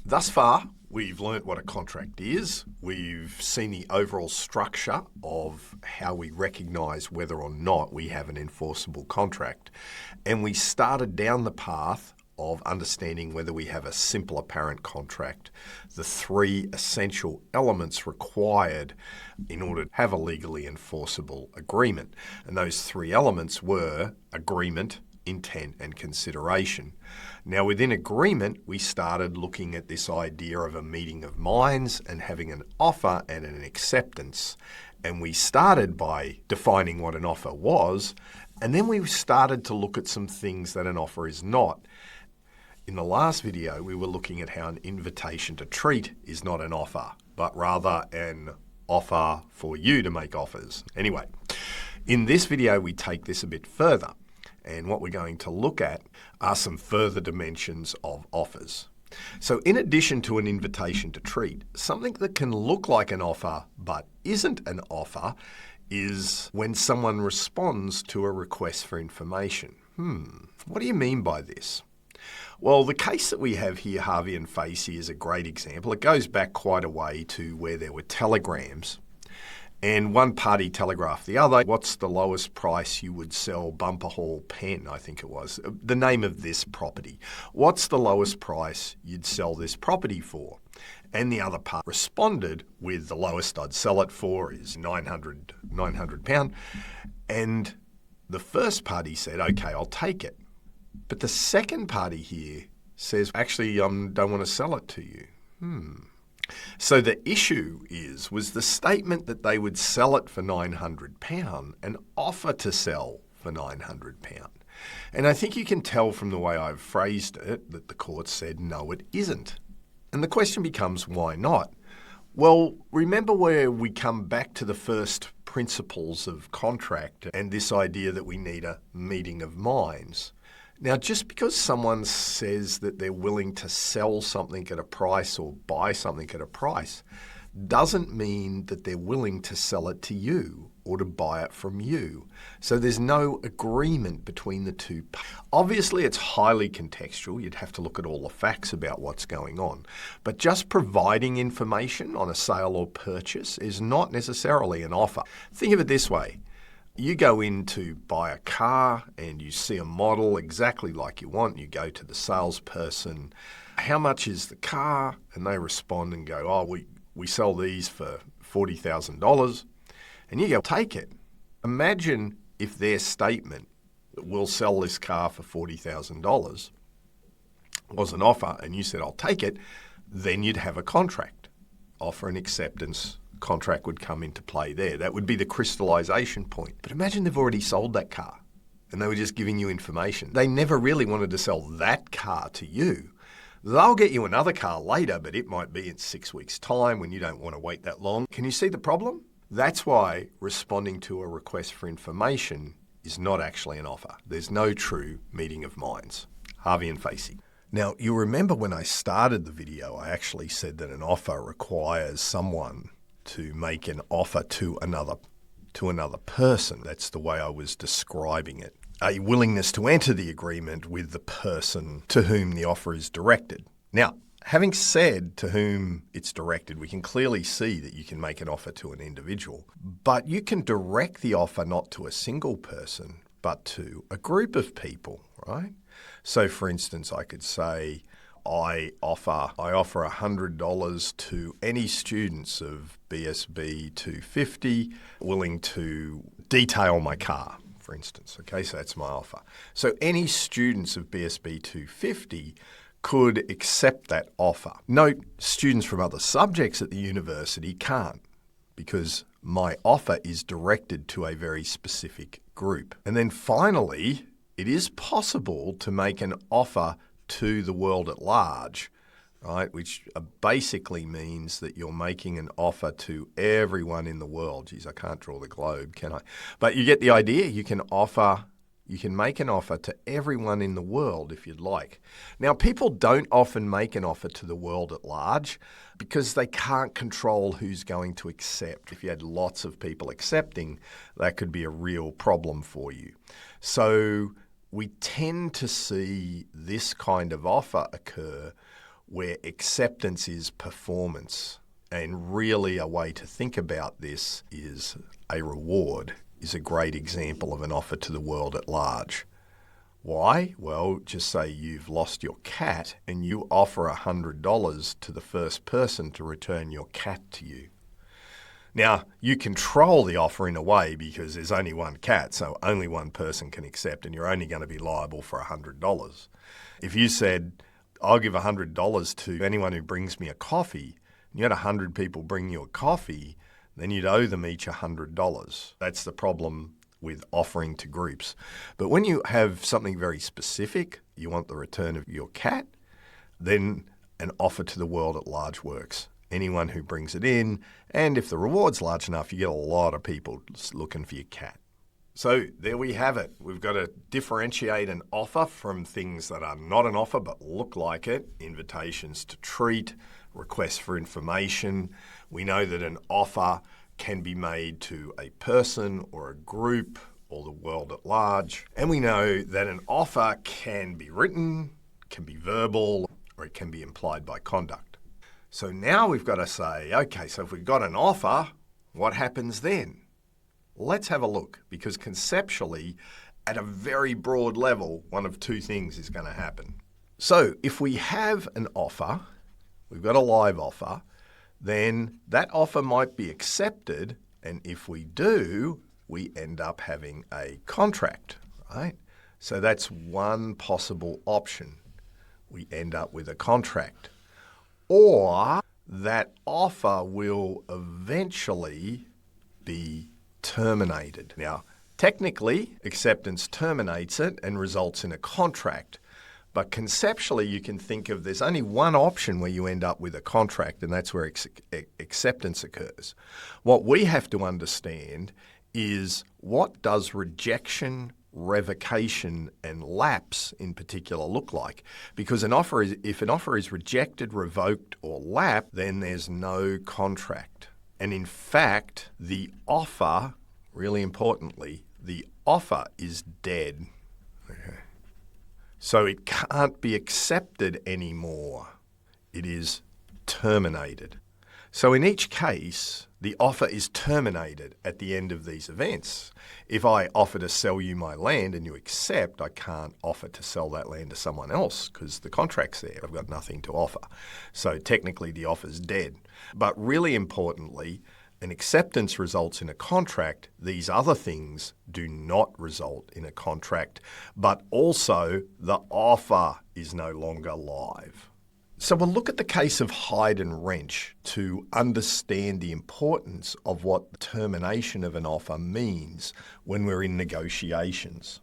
Thus far, we've learnt what a contract is. We've seen the overall structure of how we recognise whether or not we have an enforceable contract. And we started down the path of understanding whether we have a simple apparent contract, the three essential elements required in order to have a legally enforceable agreement. And those three elements were agreement, intent, and consideration. Now, within agreement, we started looking at this idea of a meeting of minds and having an offer and an acceptance. And we started by defining what an offer was, and then we started to look at some things that an offer is not. In the last video, we were looking at how an invitation to treat is not an offer, but rather an offer for you to make offers. Anyway, in this video, we take this a bit further. And what we're going to look at are some further dimensions of offers. So in addition to an invitation to treat, something that can look like an offer but isn't an offer is when someone responds to a request for information. What do you mean by this? Well, the case that we have here, Harvey and Facey, is a great example. It goes back quite a way to where there were telegrams. And one party telegraphed the other, what's the lowest price you would sell Bumper Hall Pen, I think it was, the name of this property. What's the lowest price you'd sell this property for? And the other part responded with the lowest I'd sell it for is £900. And the first party said, okay, I'll take it. But the second party here says, actually, don't want to sell it to you. So the issue was the statement that they would sell it for £900 and offer to sell for £900. And I think you can tell from the way I've phrased it that the court said, no, it isn't. And the question becomes, why not? Well, remember where we come back to the first principles of contract and this idea that we need a meeting of minds. Now, just because someone says that they're willing to sell something at a price or buy something at a price doesn't mean that they're willing to sell it to you or to buy it from you. So there's no agreement between the two. Obviously, it's highly contextual. You'd have to look at all the facts about what's going on. But just providing information on a sale or purchase is not necessarily an offer. Think of it this way. You go in to buy a car and you see a model exactly like you want. You go to the salesperson, how much is the car? And they respond and go, oh, we sell these for $40,000. And you go, take it. Imagine if their statement, we'll sell this car for $40,000, was an offer and you said, I'll take it, then you'd have a contract. Offer and acceptance. Contract would come into play there. That would be the crystallization point. But imagine they've already sold that car and they were just giving you information. They never really wanted to sell that car to you. They'll get you another car later, but it might be in 6 weeks' time when you don't want to wait that long. Can you see the problem? That's why responding to a request for information is not actually an offer. There's no true meeting of minds. Harvey and Facey. Now, you remember when I started the video, I actually said that an offer requires someone to make an offer to another person. That's the way I was describing it. A willingness to enter the agreement with the person to whom the offer is directed. Now, having said to whom it's directed, we can clearly see that you can make an offer to an individual, but you can direct the offer not to a single person, but to a group of people, right? So for instance, I could say, I offer $100 to any students of BSB 250 willing to detail my car, for instance. Okay, so that's my offer. So any students of BSB 250 could accept that offer. Note, students from other subjects at the university can't, because my offer is directed to a very specific group. And then finally, it is possible to make an offer to the world at large, right? Which basically means that you're making an offer to everyone in the world. Geez, I can't draw the globe, can I? But you get the idea. You can make an offer to everyone in the world if you'd like. Now, people don't often make an offer to the world at large because they can't control who's going to accept. If you had lots of people accepting, that could be a real problem for you. So we tend to see this kind of offer occur where acceptance is performance. And really a way to think about this is a reward is a great example of an offer to the world at large. Why? Well, just say you've lost your cat and you offer $100 to the first person to return your cat to you. Now, you control the offer in a way because there's only one cat, so only one person can accept, and you're only going to be liable for $100. If you said, I'll give $100 to anyone who brings me a coffee, and you had 100 people bring you a coffee, then you'd owe them each $100. That's the problem with offering to groups. But when you have something very specific, you want the return of your cat, then an offer to the world at large works. Anyone who brings it in, and if the reward's large enough, you get a lot of people looking for your cat. So there we have it. We've got to differentiate an offer from things that are not an offer but look like it. Invitations to treat, requests for information. We know that an offer can be made to a person or a group or the world at large. And we know that an offer can be written, can be verbal, or it can be implied by conduct. So now we've got to say, okay, so if we've got an offer, what happens then? Let's have a look, because conceptually, at a very broad level, one of two things is going to happen. So if we have an offer, we've got a live offer, then that offer might be accepted, and if we do, we end up having a contract, right? So that's one possible option. We end up with a contract. Or that offer will eventually be terminated. Now, technically, acceptance terminates it and results in a contract. But conceptually, you can think of there's only one option where you end up with a contract, and that's where acceptance occurs. What we have to understand is what does rejection, revocation, and lapse in particular look like? Because if an offer is rejected, revoked, or lapsed, then there's no contract. And in fact, the offer, really importantly, the offer is dead. Okay. So it can't be accepted anymore. It is terminated. So in each case, the offer is terminated at the end of these events. If I offer to sell you my land and you accept, I can't offer to sell that land to someone else because the contract's there. I've got nothing to offer. So technically the offer's dead. But really importantly, an acceptance results in a contract. These other things do not result in a contract, but also the offer is no longer live. So we'll look at the case of Hyde and Wrench to understand the importance of what the termination of an offer means when we're in negotiations.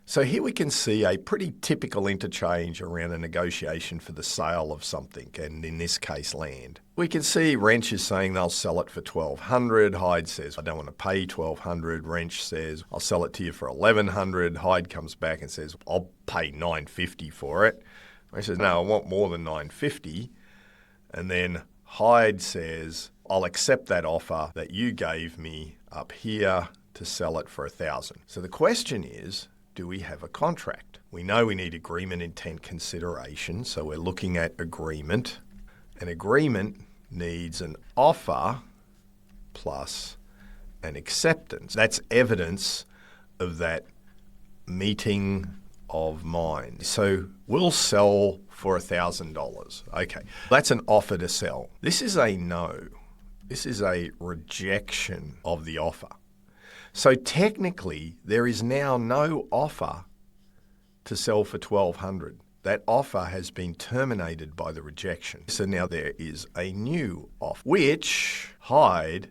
So here we can see a pretty typical interchange around a negotiation for the sale of something, and in this case, land. We can see Wrench is saying they'll sell it for $1,200. Hyde says, I don't want to pay $1,200. Wrench says, I'll sell it to you for $1,100. Hyde comes back and says, I'll pay $950 for it. Wrench says, no, I want more than $950. And then Hyde says, I'll accept that offer that you gave me up here to sell it for $1,000. So the question is, do we have a contract? We know we need agreement, intent, consideration, so we're looking at agreement. An agreement needs an offer plus an acceptance. That's evidence of that meeting of mind. So we'll sell for $1,000. Okay, that's an offer to sell. This is a no. This is a rejection of the offer. So technically, there is now no offer to sell for $1,200. That offer has been terminated by the rejection. So now there is a new offer, which Hyde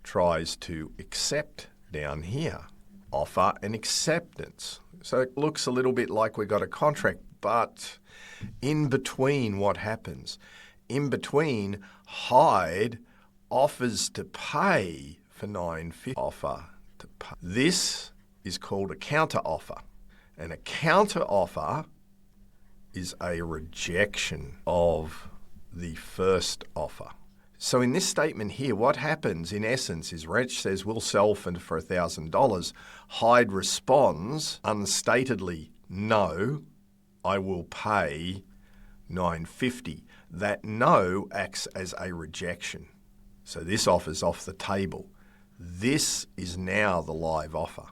tries to accept down here. Offer and acceptance. So it looks a little bit like we've got a contract, but in between what happens? In between, Hyde offers to pay for $950. Offer to pay. This is called a counter offer. And a counter offer is a rejection of the first offer. So in this statement here, what happens in essence is Wrench says we'll sell for $1,000. Hyde responds unstatedly, no, I will pay $950. That no acts as a rejection. So this offer's off the table. This is now the live offer,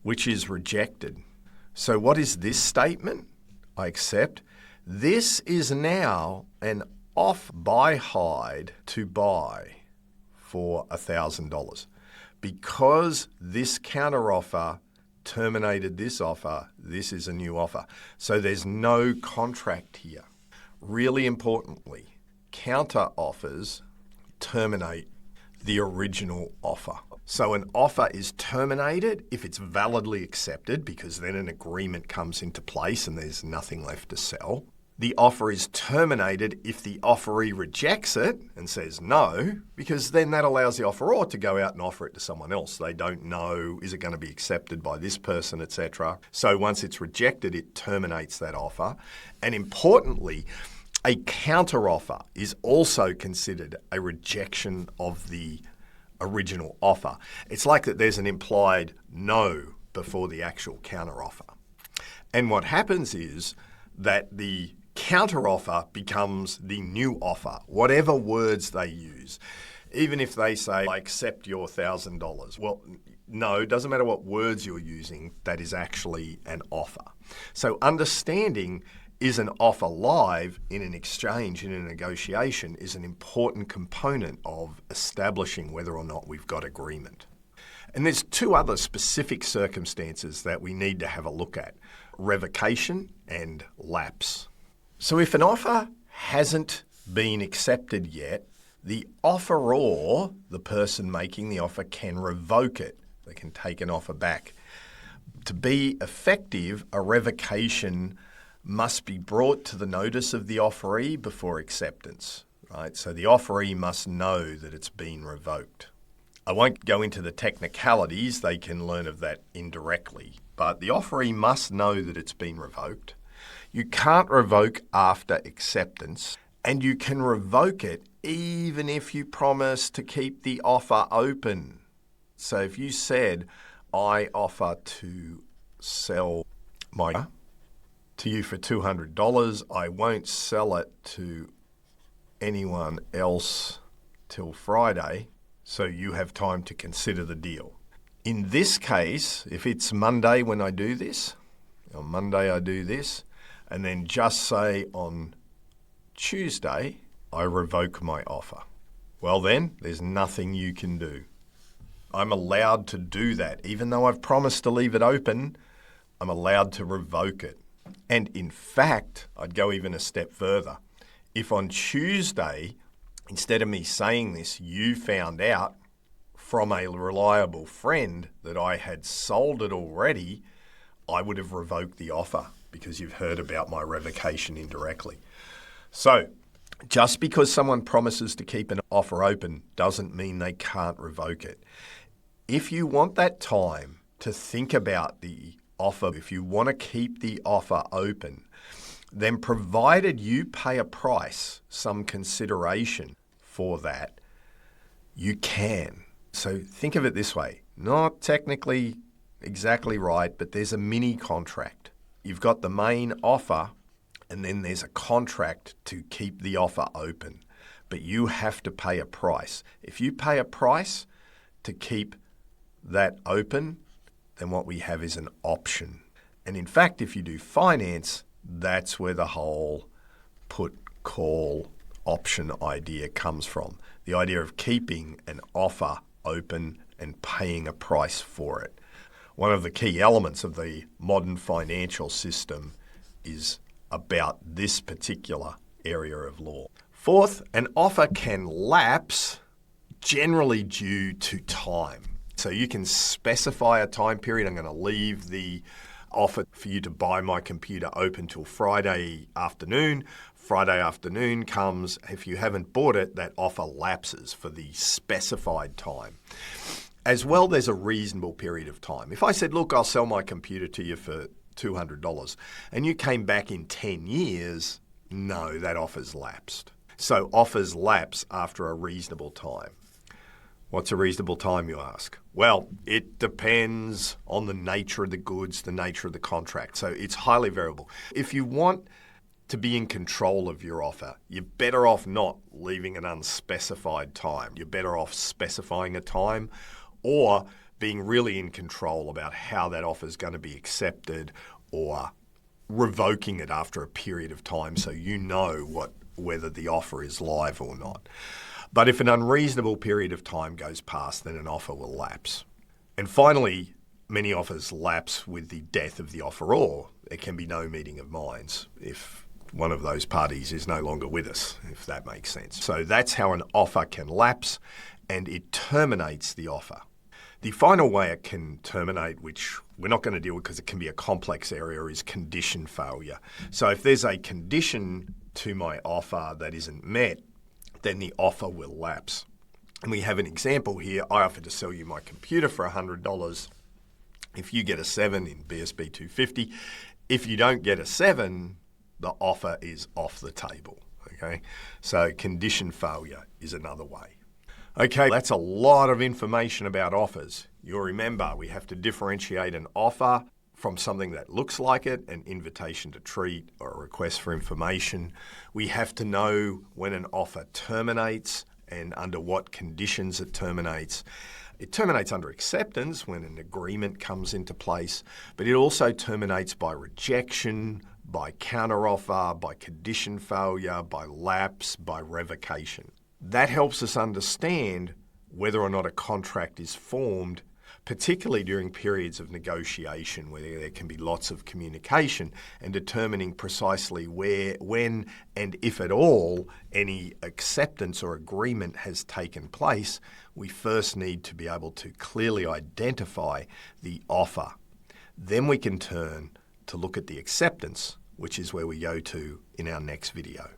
which is rejected. So what is this statement? I accept. This is now an off buy hide to buy for $1,000. Because this counteroffer terminated this offer, this is a new offer. So there's no contract here. Really importantly, counter offers terminate the original offer. So an offer is terminated if it's validly accepted, because then an agreement comes into place and there's nothing left to sell. The offer is terminated if the offeree rejects it and says no, because then that allows the offeror to go out and offer it to someone else. They don't know, is it going to be accepted by this person, etc. So once it's rejected, it terminates that offer. And importantly, a counteroffer is also considered a rejection of the original offer. It's like that there's an implied no before the actual counteroffer. And what happens is that the counteroffer becomes the new offer, whatever words they use. Even if they say, I accept your $1,000. Well, no, it doesn't matter what words you're using, that is actually an offer. So understanding is an offer live in an exchange, in a negotiation, is an important component of establishing whether or not we've got agreement. And there's two other specific circumstances that we need to have a look at: revocation and lapse. So if an offer hasn't been accepted yet, the offeror, the person making the offer, can revoke it. They can take an offer back. To be effective, a revocation must be brought to the notice of the offeree before acceptance, right? So the offeree must know that it's been revoked. I won't go into the technicalities, they can learn of that indirectly, but the offeree must know that it's been revoked. You can't revoke after acceptance, and you can revoke it even if you promise to keep the offer open. So if you said, I offer to sell my car to you for $200, I won't sell it to anyone else till Friday, so you have time to consider the deal. In this case, if it's Monday when I do this, on Monday I do this, and then just say on Tuesday I revoke my offer, well then, there's nothing you can do. I'm allowed to do that. Even though I've promised to leave it open, I'm allowed to revoke it. And in fact, I'd go even a step further. If on Tuesday, instead of me saying this, you found out from a reliable friend that I had sold it already, I would have revoked the offer because you've heard about my revocation indirectly. So, just because someone promises to keep an offer open doesn't mean they can't revoke it. If you want that time to think about the offer, if you want to keep the offer open, then provided you pay a price, some consideration for that, you can. So think of it this way, not technically exactly right, but there's a mini contract. You've got the main offer, and then there's a contract to keep the offer open, but you have to pay a price. If you pay a price to keep that open, then what we have is an option. And in fact, if you do finance, that's where the whole put, call, option idea comes from. The idea of keeping an offer open and paying a price for it. One of the key elements of the modern financial system is about this particular area of law. Fourth, an offer can lapse generally due to time. So you can specify a time period. I'm going to leave the offer for you to buy my computer open till Friday afternoon. Friday afternoon comes, if you haven't bought it, that offer lapses for the specified time. As well, there's a reasonable period of time. If I said, look, I'll sell my computer to you for $200, and you came back in 10 years, no, that offer's lapsed. So offers lapse after a reasonable time. What's a reasonable time, you ask? Well, it depends on the nature of the goods, the nature of the contract. So it's highly variable. If you want to be in control of your offer. You're better off not leaving an unspecified time. You're better off specifying a time or being really in control about how that offer is going to be accepted or revoking it after a period of time so you know whether the offer is live or not. But if an unreasonable period of time goes past, then an offer will lapse. And finally, many offers lapse with the death of the offeror. There can be no meeting of minds if one of those parties is no longer with us, if that makes sense. So that's how an offer can lapse, and it terminates the offer. The final way it can terminate, which we're not going to deal with because it can be a complex area, is condition failure. So if there's a condition to my offer that isn't met, then the offer will lapse. And we have an example here. I offer to sell you my computer for $100. If you get a 7 in BSB 250, if you don't get a 7, the offer is off the table. Okay, so condition failure is another way. Okay, that's a lot of information about offers. You'll remember we have to differentiate an offer from something that looks like it, an invitation to treat or a request for information. We have to know when an offer terminates and under what conditions it terminates. It terminates under acceptance when an agreement comes into place, but it also terminates by rejection, by counteroffer, by condition failure, by lapse, by revocation. That helps us understand whether or not a contract is formed, particularly during periods of negotiation where there can be lots of communication, and determining precisely where, when, and if at all any acceptance or agreement has taken place. We first need to be able to clearly identify the offer. Then we can turn to look at the acceptance, which is where we go to in our next video.